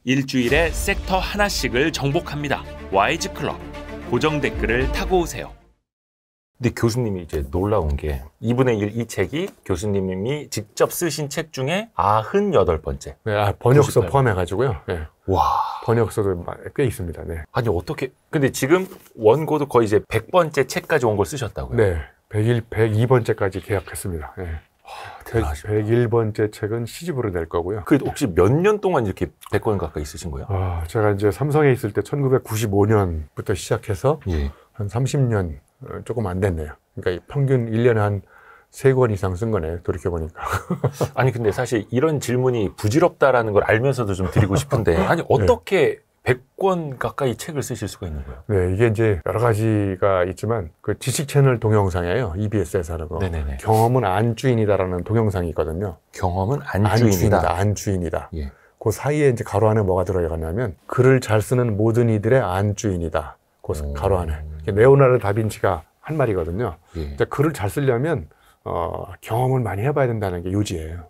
일주일에 섹터 하나씩을 정복합니다. 와이즈클럽. 고정 댓글을 타고 오세요. 근데 교수님이 이제 놀라운 게 2분의 1 이 책이 교수님이 직접 쓰신 책 중에 98번째. 네, 번역서 98. 포함해가지고요. 네. 와. 번역서도 꽤 있습니다. 네. 아니, 어떻게. 근데 지금 원고도 거의 이제 100번째 책까지 원고를 쓰셨다고요? 네. 102번째까지 계약했습니다. 네. 101번째 책은 시집으로 낼 거고요. 그 혹시 몇 년 동안 이렇게 100권 가까이 쓰신 거예요? 제가 이제 삼성에 있을 때 1995년부터 시작해서 예. 한 30년 조금 안 됐네요. 그러니까 평균 1년에 한 3권 이상 쓴 거네요. 돌이켜보니까. 아니, 근데 사실 이런 질문이 부질없다라는 걸 알면서도 좀 드리고 싶은데, 아니, 어떻게 100권 가까이 책을 쓰실 수가 있는 거예요? 네, 이게 이제 여러 가지가 있지만, 그 지식 채널 동영상이에요. EBS에서 하는 거. 네네네. 경험은 안주인이다라는 동영상이 있거든요. 경험은 안주인이다. 안주인이다. 예. 그 사이에 이제 가로 안에 뭐가 들어가냐면, 글을 잘 쓰는 모든 이들의 안주인이다. 그 가로 안에. 레오나르도 다빈치가 한 말이거든요. 예. 글을 잘 쓰려면, 경험을 많이 해봐야 된다는 게 요지예요.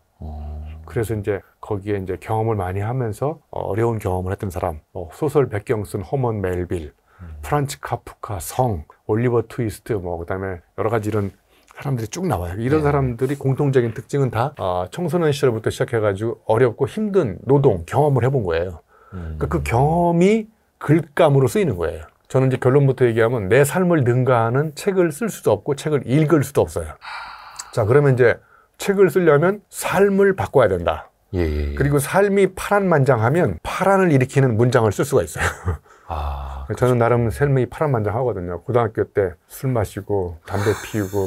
그래서 이제 거기에 이제 경험을 많이 하면서 어려운 경험을 했던 사람, 소설 백경 쓴 허먼 멜빌, 프란츠 카프카, 성, 올리버 트위스트, 그다음에 여러 가지 이런 사람들이 쭉 나와요. 이런 사람들이 공통적인 특징은 다 청소년 시절부터 시작해가지고 어렵고 힘든 노동, 경험을 해본 거예요. 그러니까 그 경험이 글감으로 쓰이는 거예요. 저는 이제 결론부터 얘기하면 내 삶을 능가하는 책을 쓸 수도 없고 책을 읽을 수도 없어요. 자, 그러면 이제 책을 쓰려면 삶을 바꿔야 된다. 예. 그리고 삶이 파란만장하면 파란을 일으키는 문장을 쓸 수가 있어요. 저는 나름 삶이 파란만장하거든요. 고등학교 때 술 마시고 담배 피우고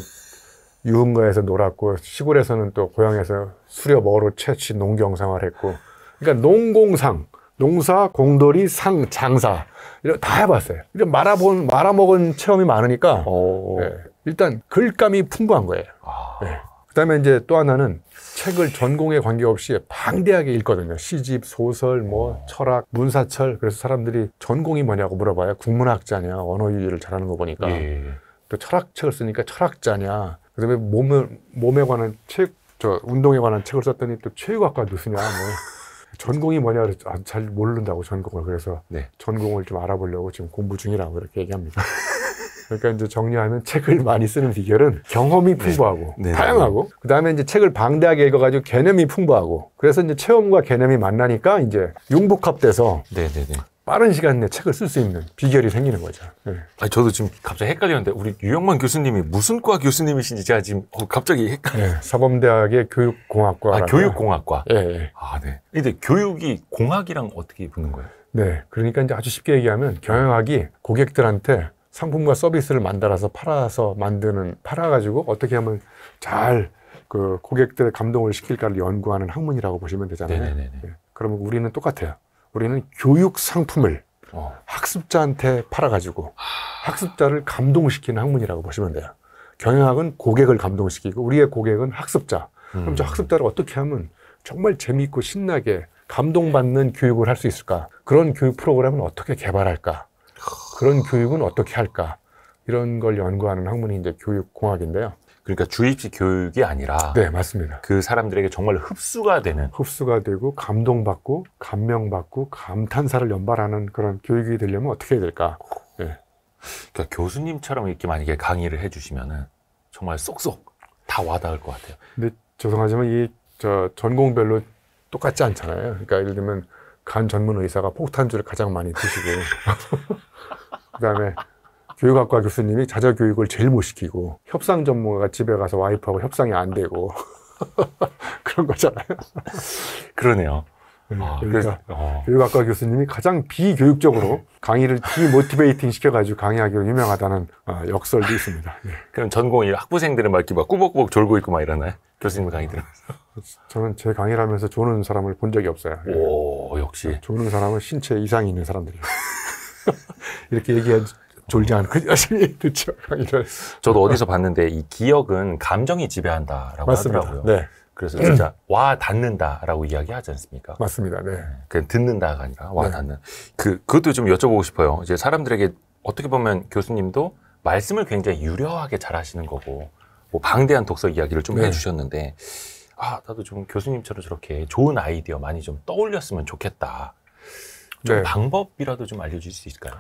유흥가에서 놀았고 시골에서는 또 고향에서 수렵 어로 채취 농경 생활했고, 그러니까 농공상, 농사, 공돌이, 상, 장사 이런 다 해봤어요. 이런 말아먹은 체험이 많으니까 네, 일단 글감이 풍부한 거예요. 네. 그다음에 이제 또 하나는 책을 전공에 관계없이 방대하게 읽거든요. 시집, 소설, 철학, 문사철. 그래서 사람들이 전공이 뭐냐고 물어봐요. 국문학자냐, 언어유희를 잘하는 거 보니까. 또 철학책을 쓰니까 철학자냐. 그다음에 몸에 관한 책, 운동에 관한 책을 썼더니 또 체육학과 교수냐. 전공이 뭐냐 그래서 잘 모른다고 전공을. 그래서 전공을 좀 알아보려고 지금 공부 중이라고 이렇게 얘기합니다. 그러니까 이제 정리하면 책을 많이 쓰는 비결은 경험이 풍부하고 다양하고, 그 다음에 이제 책을 방대하게 읽어가지고 개념이 풍부하고, 그래서 이제 체험과 개념이 만나니까 이제 융복합돼서 빠른 시간 내에 책을 쓸 수 있는 비결이 생기는 거죠. 네. 아니, 저도 지금 갑자기 헷갈렸는데 우리 유영만 교수님이 무슨 과 교수님이신지 제가 지금 갑자기 헷갈려요. 네, 사범대학의 교육공학과. 교육공학과. 네. 네. 근데 교육이 공학이랑 어떻게 붙는 거예요? 네, 그러니까 이제 아주 쉽게 얘기하면 경영학이 고객들한테 상품과 서비스를 만들어서 팔아가지고 어떻게 하면 잘 그 고객들의 감동을 시킬까를 연구하는 학문이라고 보시면 되잖아요. 네. 그러면 우리는 똑같아요. 우리는 교육 상품을 학습자한테 팔아가지고 학습자를 감동시키는 학문이라고 보시면 돼요. 경영학은 고객을 감동시키고 우리의 고객은 학습자. 그럼 저 학습자를 어떻게 하면 정말 재미있고 신나게 감동받는 교육을 할 수 있을까? 그런 교육 프로그램은 어떻게 개발할까? 그런 교육은 어떻게 할까? 이런 걸 연구하는 학문이 이제 교육공학인데요. 그러니까 주입식 교육이 아니라. 네, 맞습니다. 그 사람들에게 정말 흡수가 되고 감동받고 감명받고 감탄사를 연발하는 그런 교육이 되려면 어떻게 해야 될까? 네. 그러니까 교수님처럼 이렇게 만약에 강의를 해주시면은 정말 쏙쏙 다 와닿을 것 같아요. 근데 죄송하지만 전공별로 똑같지 않잖아요. 그러니까 예를 들면 간 전문 의사가 폭탄주를 가장 많이 드시고 그다음에 교육학과 교수님이 자녀교육을 제일 못 시키고 협상 전문가가 집에 가서 와이프하고 협상이 안 되고 그런 거잖아요. 그러네요. 그러니까 교육학과 교수님이 가장 비교육적으로 강의를 디모티베이팅 시켜가지고 강의하기로 유명하다는 역설도 있습니다. 네. 그럼 전공이 학부생들은 막 이렇게 꾸벅꾸벅 졸고 있고 막 이러나요? 교수님 강의 들으면서? 저는 제 강의를 하면서 조는 사람을 본 적이 없어요. 오, 역시. 조는 사람은 신체 이상이 있는 사람들이에요. 이렇게 얘기하지. 졸지 않고 열심히 듣죠. 강의를. 저도 어디서 봤는데 이 기억은 감정이 지배한다라고 맞습니다. 하더라고요. 네. 그래서 진짜 와 닿는다라고 이야기하지 않습니까? 맞습니다. 네. 그냥 듣는다가 아니라 와 닿는. 그것도 좀 여쭤보고 싶어요. 이제 사람들에게 어떻게 보면 교수님도 말씀을 굉장히 유려하게 잘하시는 거고 방대한 독서 이야기를 좀 해주셨는데 나도 좀 교수님처럼 저렇게 좋은 아이디어 많이 좀 떠올렸으면 좋겠다. 좀 네. 방법이라도 좀 알려주실 수 있을까요?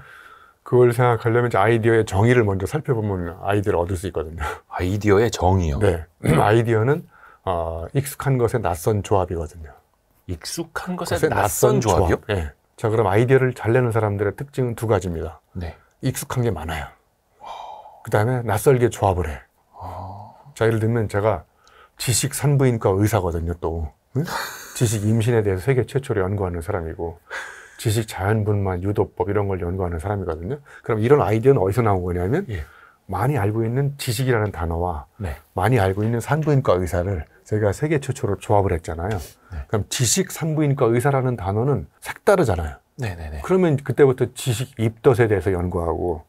그걸 생각하려면 이제 아이디어의 정의를 먼저 살펴보면 아이디어를 얻을 수 있거든요. 아이디어의 정의요? 네. 아이디어는 익숙한 것의 낯선 조합이거든요. 익숙한 것의 낯선 조합이요? 네. 자, 그럼 아이디어를 잘 내는 사람들의 특징은 두 가지입니다. 네. 익숙한 게 많아요. 그 다음에 낯설게 조합을 해. 자, 예를 들면 제가 지식 산부인과 의사거든요, 또. 응? 지식 임신에 대해서 세계 최초로 연구하는 사람이고, 지식 자연분만 유도법 이런 걸 연구하는 사람이거든요. 그럼 이런 아이디어는 어디서 나온 거냐면, 예. 많이 알고 있는 지식이라는 단어와 네. 많이 알고 있는 산부인과 의사를 제가 세계 최초로 조합을 했잖아요. 네. 그럼 지식 산부인과 의사라는 단어는 색다르잖아요. 네네네. 그러면 그때부터 지식 입덧에 대해서 연구하고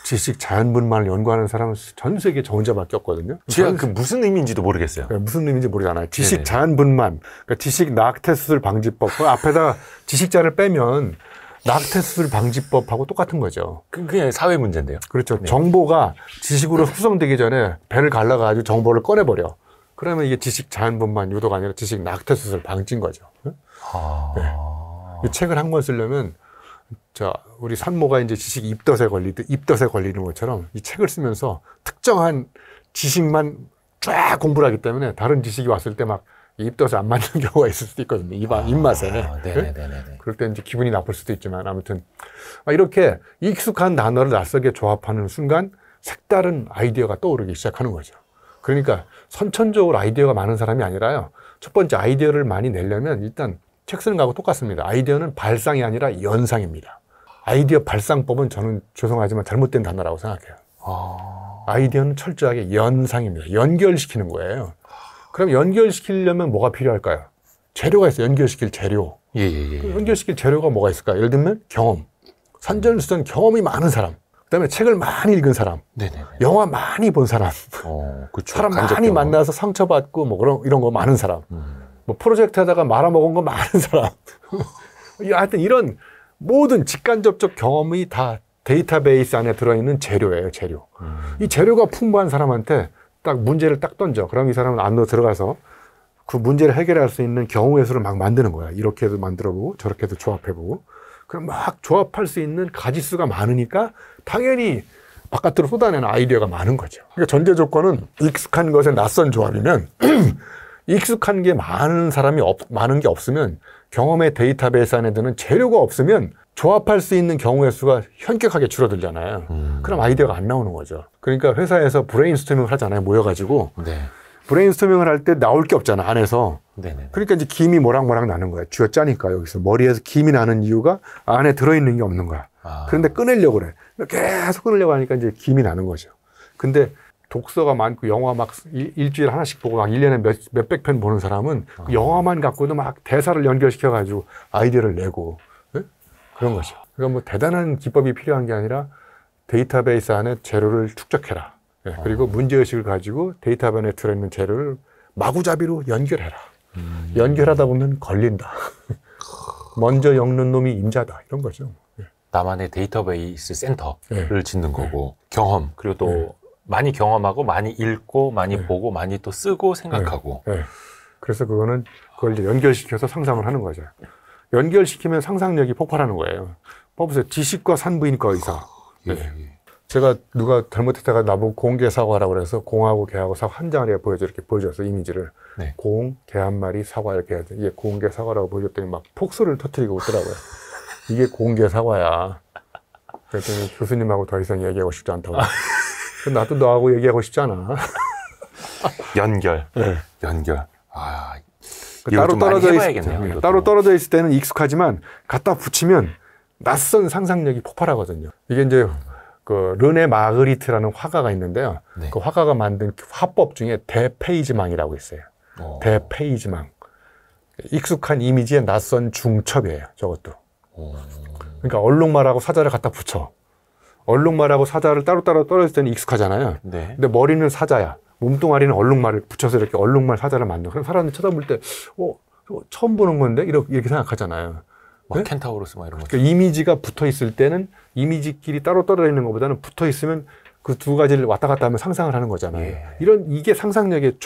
지식 자연분만을 연구하는 사람은 전 세계 저 혼자밖에 없거든요. 제가 그 무슨 의미인지도 모르겠어요. 무슨 의미인지 모르잖아요. 지식 네네. 자연분만, 그러니까 지식 낙태수술 방지법. 그 앞에다 지식자를 빼면 낙태수술 방지법하고 똑같은 거죠. 그게 사회 문제인데요. 그렇죠. 네. 정보가 지식으로 수성되기 전에 배를 갈라가지고 정보를 꺼내버려. 그러면 이게 지식 자연분만 유도가 아니라 지식 낙태수술 방지인 거죠. 네? 이 책을 한 권 쓰려면 우리 산모가 이제 지식 입덧에 걸리는 것처럼 이 책을 쓰면서 특정한 지식만 쫙 공부를 하기 때문에 다른 지식이 왔을 때 막 입덧에 안 맞는 경우가 있을 수도 있거든요. 입맛에. 네네네네. 그럴 때 이제 기분이 나쁠 수도 있지만 아무튼 이렇게 익숙한 단어를 낯설게 조합하는 순간 색다른 아이디어가 떠오르기 시작하는 거죠. 그러니까 선천적으로 아이디어가 많은 사람이 아니라요. 첫 번째 아이디어를 많이 내려면 일단 책 쓰는 거하고 똑같습니다. 아이디어는 발상이 아니라 연상입니다. 아이디어 발상법은 저는 죄송하지만 잘못된 단어라고 생각해요. 아이디어는 철저하게 연상입니다. 연결시키는 거예요. 그럼 연결시키려면 뭐가 필요할까요? 재료가 있어요. 연결시킬 재료. 예. 연결시킬 재료가 뭐가 있을까요? 예를 들면 경험. 산전수전 경험이 많은 사람. 그다음에 책을 많이 읽은 사람. 네네네. 영화 많이 본 사람. 그쵸. 사람 많이 만나서 상처받고 뭐 이런 거 많은 사람. 뭐 프로젝트 하다가 말아먹은 거 많은 사람. 하여튼 이런 모든 직간접적 경험이 다 데이터베이스 안에 들어있는 재료예요, 재료. 이 재료가 풍부한 사람한테 딱 문제를 딱 던져. 그럼 이 사람은 안으로 들어가서 그 문제를 해결할 수 있는 경우의 수를 막 만드는 거야. 이렇게도 만들어보고 저렇게도 조합해보고. 그럼 막 조합할 수 있는 가지수가 많으니까 당연히 바깥으로 쏟아내는 아이디어가 많은 거죠. 그러니까 전제 조건은 익숙한 것에 낯선 조합이면 익숙한 게 많은 사람이 많은 게 없으면 경험의 데이터베이스 안에 드는 재료가 없으면 조합할 수 있는 경우의 수가 현격하게 줄어들잖아요. 그럼 아이디어가 안 나오는 거죠. 그러니까 회사에서 브레인스토밍을 하잖아요. 모여가지고. 네. 브레인스토밍을 할 때 나올 게 없잖아, 안에서. 네네. 그러니까 이제 김이 모락모락 나는 거야. 쥐어짜니까 여기서. 머리에서 김이 나는 이유가 안에 들어있는 게 없는 거야. 그런데 꺼내려고 그래. 계속 꺼내려고 하니까 이제 김이 나는 거죠. 근데 독서가 많고 영화 막 일주일에 하나씩 보고 막 1년에 몇백 편 보는 사람은 그 영화만 갖고도 막 대사를 연결시켜가지고 아이디어를 내고 네? 그런 거죠. 그러니까 뭐 대단한 기법이 필요한 게 아니라 데이터베이스 안에 재료를 축적해라. 네? 그리고 문제의식을 가지고 데이터베이스 안에 들어있는 재료를 마구잡이로 연결해라. 연결하다 보면 걸린다. 먼저 엮는 놈이 임자다. 이런 거죠. 네. 나만의 데이터베이스 센터를 네. 짓는 거고 경험 그리고 또 많이 경험하고 많이 읽고 많이 보고 많이 또 쓰고 생각하고 네. 그래서 그걸 이제 연결시켜서 상상을 하는 거죠. 연결시키면 상상력이 폭발하는 거예요. 봐보세요. 지식과 산부인과 의사. 네. 제가 누가 잘못했다가 나보고 공개 사과라고 그래서 공하고 개하고 사과 한 장을 이렇게 보여줬어. 이미지를. 네. 공, 개 한 마리, 사과 이렇게 해야 돼. 이게 공개 사과라고 보여줬더니 막 폭소를 터뜨리고 웃더라고요. 이게 공개 사과야. 그랬더니 교수님하고 더 이상 얘기하고 싶지 않다고. 나도 너하고 얘기하고 싶지 않아. 연결. 네. 연결. 따로 떨어져 해봐야겠네요. 따로 떨어져 있을 때는 익숙하지만 갖다 붙이면 낯선 상상력이 폭발하거든요. 이게 이제 그 르네 마그리트라는 화가가 있는데요. 네. 그 화가가 만든 화법 중에 대페이지망이라고 있어요. 대페이지망. 익숙한 이미지에 낯선 중첩이에요. 저것도. 그러니까 얼룩말하고 사자를 갖다 붙여. 얼룩말하고 사자를 따로따로 떨어질 때는 익숙하잖아요. 네. 근데 머리는 사자야. 몸뚱아리는 얼룩말을 붙여서 이렇게 얼룩말 사자를 만들어. 그럼 사람들이 쳐다볼 때, 처음 보는 건데? 이렇게 생각하잖아요. 네? 켄타우로스 막 이런 거. 그러니까 이미지가 붙어 있을 때는 이미지끼리 따로 떨어져 있는 것보다는 붙어 있으면 그 두 가지를 왔다 갔다 하면 상상을 하는 거잖아요. 예. 이게 상상력의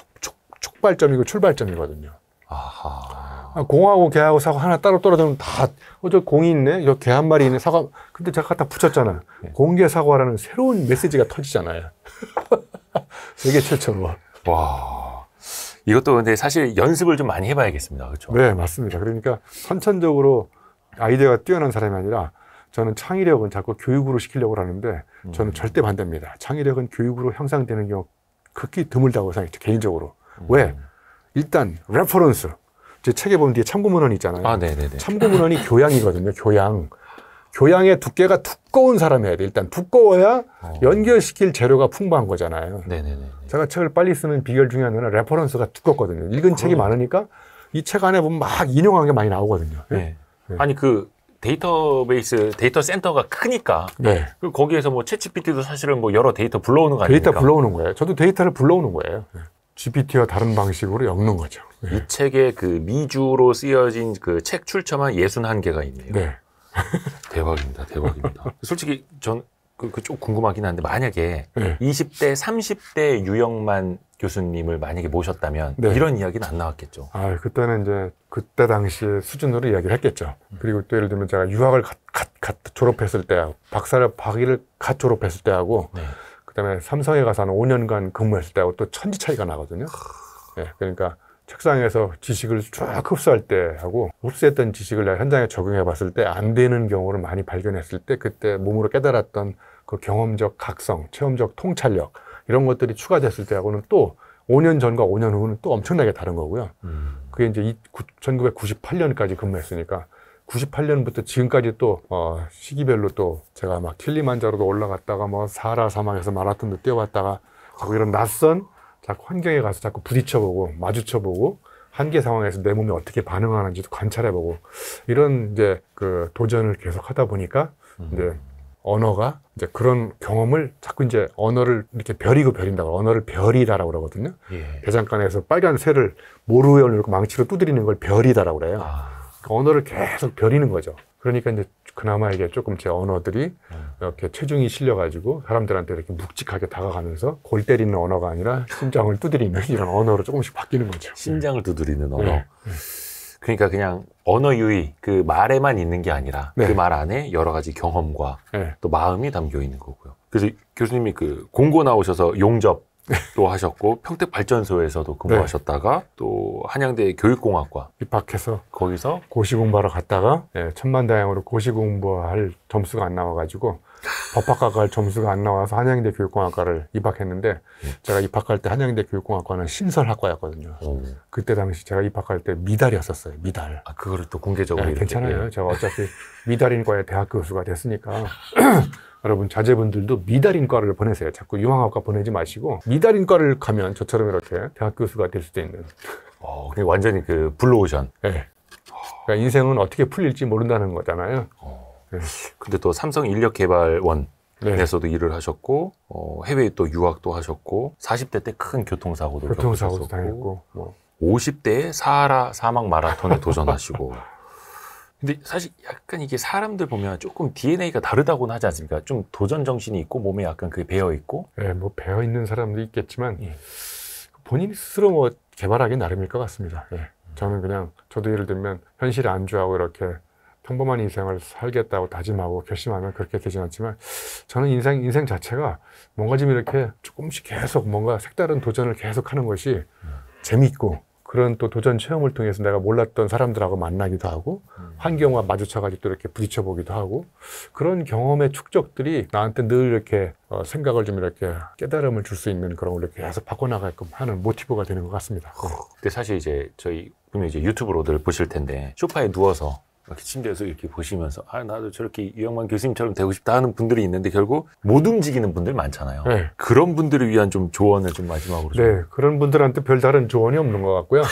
촉발점이고 출발점이거든요. 아하. 공하고 개하고 사과 하나 따로 떨어지면 다, 저 공이 있네? 저 개 한 마리 있네? 사과. 근데 제가 갖다 붙였잖아요. 네. 공개 사과라는 새로운 메시지가 터지잖아요. 세계 최초로. 와. 이것도 근데 사실 연습을 좀 많이 해봐야겠습니다. 그렇죠? 네, 맞습니다. 그러니까 선천적으로 아이디어가 뛰어난 사람이 아니라 저는 창의력은 자꾸 교육으로 시키려고 하는데 저는 절대 반대입니다. 창의력은 교육으로 형성되는 경우 극히 드물다고 생각해요. 개인적으로. 왜? 일단 레퍼런스. 제 책에 보면 뒤에 참고문헌이 있잖아요. 아, 네네네. 참고문헌이 교양이거든요. 교양. 교양의 두께가 두꺼운 사람이 해야 돼. 일단 두꺼워야 연결시킬 재료가 풍부한 거잖아요. 네네네. 제가 책을 빨리 쓰는 비결 중에 하나는 레퍼런스가 두껍거든요. 읽은 책이 많으니까 이 책 안에 보면 막 인용한 게 많이 나오거든요. 네. 네. 아니 그 데이터베이스, 데이터 센터가 크니까. 네. 그 거기에서 뭐 챗GPT도 사실은 뭐 여러 데이터 불러오는 거 아닙니까? 데이터 불러오는 거예요. 저도 데이터를 불러오는 거예요. 네. GPT와 다른 방식으로 엮는 거죠. 네. 이 책에 그 미주로 쓰여진 그 책 출처만 61개가 있네요. 네. 대박입니다. 대박입니다. 솔직히 전 좀 궁금하긴 한데 만약에 네. 20대, 30대 유영만 교수님을 만약에 모셨다면 네. 이런 이야기는 안 나왔겠죠. 아, 그때는 이제 그때 당시의 수준으로 이야기를 했겠죠. 그리고 또 예를 들면 제가 유학을 갓 졸업했을 때, 박사를 갓 졸업했을 때하고 네. 그다음에 삼성에 가서 한 5년간 근무했을 때하고 또 천지 차이가 나거든요. 네, 그러니까 책상에서 지식을 쫙 흡수할 때하고 흡수했던 지식을 내가 현장에 적용해 봤을 때 안 되는 경우를 많이 발견했을 때 그때 몸으로 깨달았던 그 경험적 각성, 체험적 통찰력 이런 것들이 추가됐을 때하고는 또 5년 전과 5년 후는 또 엄청나게 다른 거고요. 그게 이제 1998년까지 근무했으니까 98년부터 지금까지 또 시기별로 또 제가 막 킬리만자로도 올라갔다가 뭐 사하라 사막에서 마라톤도 뛰어봤다가 자꾸 이런 낯선 자꾸 환경에 가서 자꾸 부딪혀보고 마주쳐보고 한계 상황에서 내 몸이 어떻게 반응하는지도 관찰해보고 이런 이제 그 도전을 계속 하다 보니까 이제 언어가 이제 그런 경험을 자꾸 이제 언어를 이렇게 별이고 별인다고 언어를 별이다라고 그러거든요. 예. 대장간에서 빨간 새를 모루에 올리고 망치로 두드리는 걸 별이다라고 그래요. 그러니까 언어를 계속 별이는 거죠. 그러니까 이제 그나마 이게 조금 제 언어들이 이렇게 체중이 실려가지고 사람들한테 이렇게 묵직하게 다가가면서 골 때리는 언어가 아니라 심장을 두드리는 이런 언어로 조금씩 바뀌는 거죠. 심장을 두드리는 언어. 네. 그러니까 그냥 언어 유희, 그 말에만 있는 게 아니라 네. 그 말 안에 여러 가지 경험과 네. 또 마음이 담겨 있는 거고요. 그래서 교수님이 그 공고 나오셔서 용접도 하셨고 평택발전소에서도 근무하셨다가 네. 또 한양대 교육공학과 입학해서 거기서 고시 공부하러 갔다가 네, 천만다행으로 고시 공부할 점수가 안 나와가지고 법학과 갈 점수가 안 나와서 한양대 교육공학과를 입학했는데 제가 입학할 때 한양대 교육공학과는 신설학과였거든요. 그때 당시 제가 입학할 때 미달이었었어요. 미달. 아, 그거를 또 공개적으로 네, 괜찮아요. 제가 어차피 미달인과의 대학 교수가 됐으니까 여러분 자제분들도 미달인과를 보내세요. 자꾸 유황학과 보내지 마시고 미달인과를 가면 저처럼 이렇게 대학 교수가 될 수도 있는. 완전히 그 블루오션. 네. 그러니까 인생은 어떻게 풀릴지 모른다는 거잖아요. 네. 근데 또 삼성인력개발원에서도 네. 일을 하셨고 해외에 또 유학도 하셨고 40대 때 큰 교통사고도 당했고 뭐 50대에 사하라 사막 마라톤에 도전하시고 근데 사실 약간 이게 사람들 보면 조금 DNA가 다르다고는 하지 않습니까? 좀 도전 정신이 있고 몸에 약간 그게 배어 있고 네, 뭐 배어 있는 사람도 있겠지만 본인이 스스로 뭐 개발하기 나름일 것 같습니다. 네. 저는 그냥 저도 예를 들면 현실에 안주하고 이렇게 평범한 인생을 살겠다고 다짐하고 결심하면 그렇게 되진 않지만 저는 인생 자체가 뭔가 좀 이렇게 조금씩 계속 뭔가 색다른 도전을 계속 하는 것이 재미있고 그런 또 도전 체험을 통해서 내가 몰랐던 사람들하고 만나기도 하고 환경과 마주쳐가지고 또 이렇게 부딪혀보기도 하고 그런 경험의 축적들이 나한테 늘 이렇게 생각을 좀 이렇게 깨달음을 줄 수 있는 그런 걸 이렇게 계속 바꿔나가게끔 하는 모티브가 되는 것 같습니다. 근데 사실 이제 저희 분명히 이제 유튜브로들 보실 텐데 소파에 누워서 이렇게 침대에서 이렇게 보시면서 나도 저렇게 유영만 교수님처럼 되고 싶다 하는 분들이 있는데 결국 못 움직이는 분들 많잖아요. 네. 그런 분들을 위한 좀 조언을 좀 마지막으로 좀. 네, 그런 분들한테 별다른 조언이 없는 것 같고요.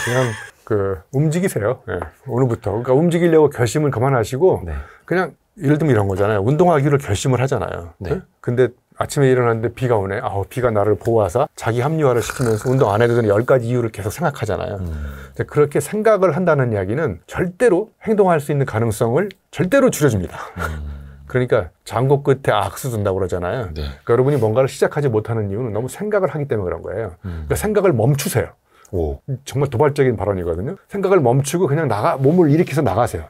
그냥 움직이세요. 네, 오늘부터. 그러니까 움직이려고 결심을 그만하시고 네. 그냥 예를 들면 이런 거잖아요. 운동하기로 결심을 하잖아요. 네. 근데 아침에 일어났는데 비가 오네. 비가 나를 보호하사 자기 합리화를 시키면서 운동 안 해도 되는 10가지 이유를 계속 생각하잖아요. 그렇게 생각을 한다는 이야기는 절대로 행동할 수 있는 가능성을 절대로 줄여줍니다. 그러니까 장고 끝에 악수 둔다고 그러잖아요. 네. 그러니까 여러분이 뭔가를 시작하지 못하는 이유는 너무 생각을 하기 때문에 그런 거예요. 그러니까 생각을 멈추세요. 오. 정말 도발적인 발언이거든요. 생각을 멈추고 그냥 몸을 일으켜서 나가세요.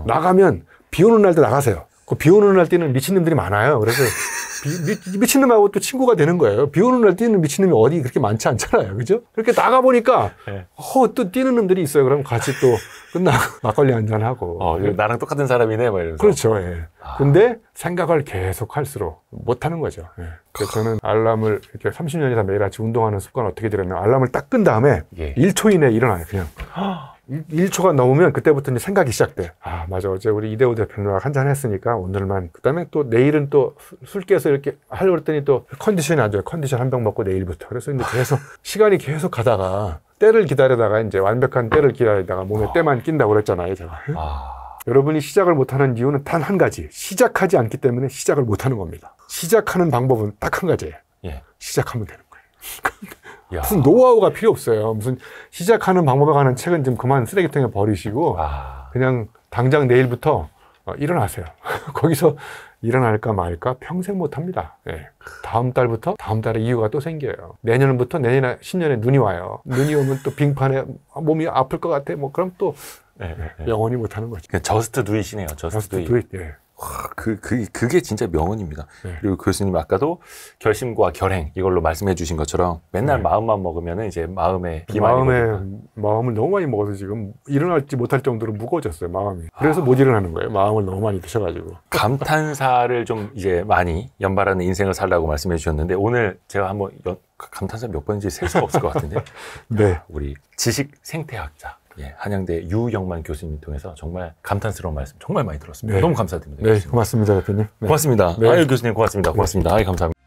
나가면 비 오는 날도 나가세요. 그 비 오는 날 뛰는 미친놈들이 많아요. 그래서 미친놈하고 또 친구가 되는 거예요. 비 오는 날 뛰는 미친놈이 어디 그렇게 많지 않잖아요. 그죠? 그렇게 나가보니까, 네. 또 뛰는 놈들이 있어요. 그럼 같이 또 끝나고 막걸리 한잔하고. 나랑 똑같은 사람이네, 뭐 이러면서. 그렇죠. 예. 근데 생각을 계속 할수록 못하는 거죠. 예. 그래서 저는 알람을 이렇게 30년 이상 매일 아침 운동하는 습관 어떻게 들였냐면 알람을 딱 끈 다음에 1초 이내에 일어나요. 그냥. 1초가 넘으면 그때부터 이제 생각이 시작돼. 아, 맞아. 어제 우리 이대호 대표랑 한잔 했으니까 오늘만. 그 다음에 또 내일은 또 술 깨서 이렇게 하려고 했더니 또 컨디션이 안 좋아요. 컨디션 한 병 먹고 내일부터. 그래서 이제 계속 시간이 계속 가다가 때를 기다리다가 이제 완벽한 때를 기다리다가 몸에 때만 낀다고 그랬잖아요. 제가. 여러분이 시작을 못하는 이유는 단 한 가지. 시작하지 않기 때문에 시작을 못하는 겁니다. 시작하는 방법은 딱 한 가지예요. 시작하면 되는 거예요. 무슨 노하우가 필요 없어요. 무슨 시작하는 방법에 관한 책은 좀 그만 쓰레기통에 버리시고 그냥 당장 내일부터 일어나세요. 거기서 일어날까 말까 평생 못합니다. 다음 달부터 다음 달에 이유가 또 생겨요. 내년부터 내년에 10년에 눈이 와요. 눈이 오면 또 빙판에 몸이 아플 것 같아. 뭐 그럼 또 영원히 못하는 거죠. 저스트 두잇이네요. 저스트 두잇. 그게 진짜 명언입니다. 그리고 교수님 아까도 결심과 결행 이걸로 말씀해 주신 것처럼 맨날 마음만 먹으면 이제 마음에 비만이 마음을 너무 많이 먹어서 지금 일어날지 못할 정도로 무거워졌어요. 마음이. 그래서 못 일어나는 거예요. 마음을 너무 많이 드셔가지고. 감탄사를 좀 이제 많이 연발하는 인생을 살라고 말씀해 주셨는데 오늘 제가 한번 감탄사 몇 번인지 셀 수가 없을 것 같은데 우리 지식 생태학자 한양대 유영만 교수님 통해서 정말 감탄스러운 말씀 정말 많이 들었습니다. 너무 감사드립니다. 고맙습니다, 대표님. 고맙습니다. 아유, 교수님 고맙습니다. 고맙습니다. 아유, 감사합니다.